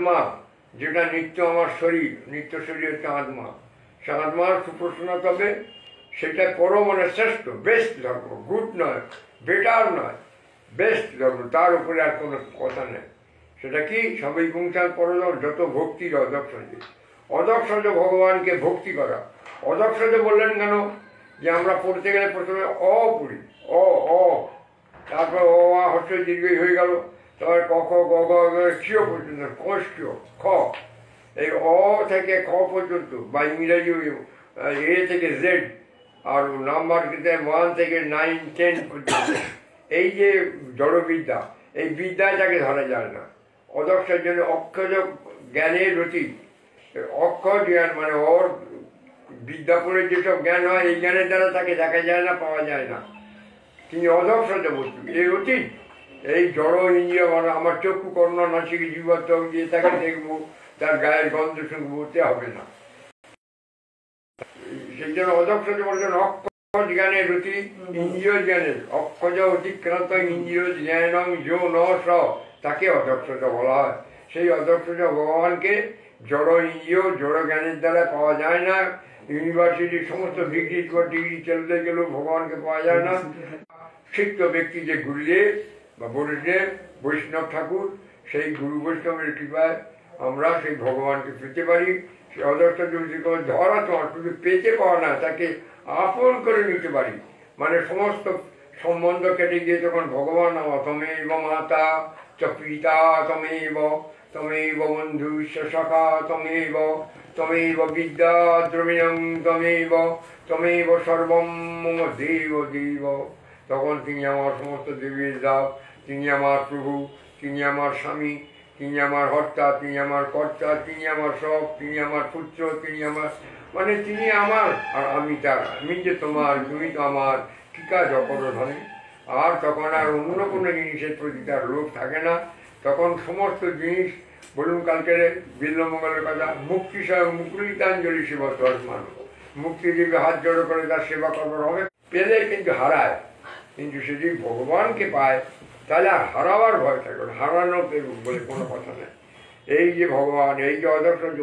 আত্মা, যেটা নিত্য আমার শরীর, নিত্য শরীর হচ্ছে আত্মা, সে আত্মার সুপ্রসন্ন তবে সেটা পরম মানে শ্রেষ্ঠ, বেস্ট ধর্ম, গুড নয়, বেটার নয়, বেস্ট ধর্ম, তার উপরে আর কোনো কথা নেই। সেটা কি? সবই পুংসার পরদম, যত ভক্তির অদক্ষজ। অদক্ষজ ভগবানকে ভক্তি করা। অদক্ষজ বললেন কেন? যে আমরা পড়তে গেলে প্রথমে অ পড়ি, অ অ, তারপর অ আ হচ্ছে দীর্ঘই হয়ে গেল, তারপর ক খ গ ঘ ক্ষীয় পর্যন্ত, কষ্টিয় খ, এই অ থেকে খ পর্যন্ত, বা ইংরেজি এ থেকে জেড, আর নাম্বার কিন্তু 1 থেকে 9, 10 পর্যন্ত। এই যে জড়বিদ্যা, এই বিদ্যাটাকে ধরা যায় না। অদক্ষের জন্য অক্ষজ জ্ঞানের রতি, অক্ষর জ্ঞান মানে ওর বিদ্যাপুরে যেসব জ্ঞান হয়, এই জ্ঞানের দ্বারা তাকে দেখা যায় না, পাওয়া যায় না। তিনি অদক্ষজ বস্তু, এই অতীত। এই জড় ইন্দ্রিয় মানে আমার চক্ষু কর্ণ নাসিকে জীবত্ব দিয়ে তাকে দেখবো, তার গায়ের গন্ধ শুনবো, তে হবে না। সেই জন্য অদক্ষজ বলছেন অক্ষজ জ্ঞানের রতি, ইন্দ্রিয় জ্ঞানের, অক্ষজ অতিক্রান্ত ইন্দ্রিয় জ্ঞানং যো ন স, তাকে অদক্ষজ বলা হয়। সেই অদক্ষজ ভগবানকে জড় ইন্দ্রিয়, জড় জ্ঞানের দ্বারা পাওয়া যায় না। ইউনিভার্সিটির সমস্ত ডিগ্রির পর ডিগ্রি চলতে গেলেও ভগবানকে পাওয়া যায় না। শিক্ষিত ব্যক্তি যে গুরুদেব বা বড়দেব বৈষ্ণব ঠাকুর, সেই গুরু বৈষ্ণবের কৃপায় আমরা সেই ভগবানকে পেতে পারি। সে অদক্ষজ ধরা তোমার শুধু পেতে পাওয়া না, তাকে আপন করে নিতে পারি। মানে সমস্ত সম্বন্ধ কেটে গিয়ে তখন ভগবান তমেব মাতা চ পিতা তমেব, তমেব বন্ধু সখা তমেব, তমেব বিদ্যা দ্রবিণং তমেব, তমেব সর্বম মম দেব দেব। তখন তিনি আমার সমস্ত দেবীর দাও, তিনি আমার প্রভু, তিনি আমার স্বামী, তিনি আমার হর্তা, তিনি আমার কর্তা, তিনি আমার সব, তিনি আমার পুত্র, তিনি আমার মানে তিনি আমার আর আমি তার। আমি যে তোমার, তুমি তো আমার, কি কাজ অপরধনে। আর তখন আর অন্য কোনো জিনিসের প্রতি তার লোভ থাকে না। তখন সমস্ত জিনিস, বলুন কালকের বিল্বমঙ্গলের কথা, মুক্তি সহ মুকুলিতাঞ্জলি সেবা দর্শমান, মুক্তি দিবে হাত জড়ো করে তার সেবা করবার হবে। পেলে কিন্তু হারায়, কিন্তু সে যদি ভগবানকে পায় তাহলে আর হারাবার ভয় থাকবে না, হারানো বলে কোনো কথা নেই। এই যে ভগবান, এই যে অদক্ষজ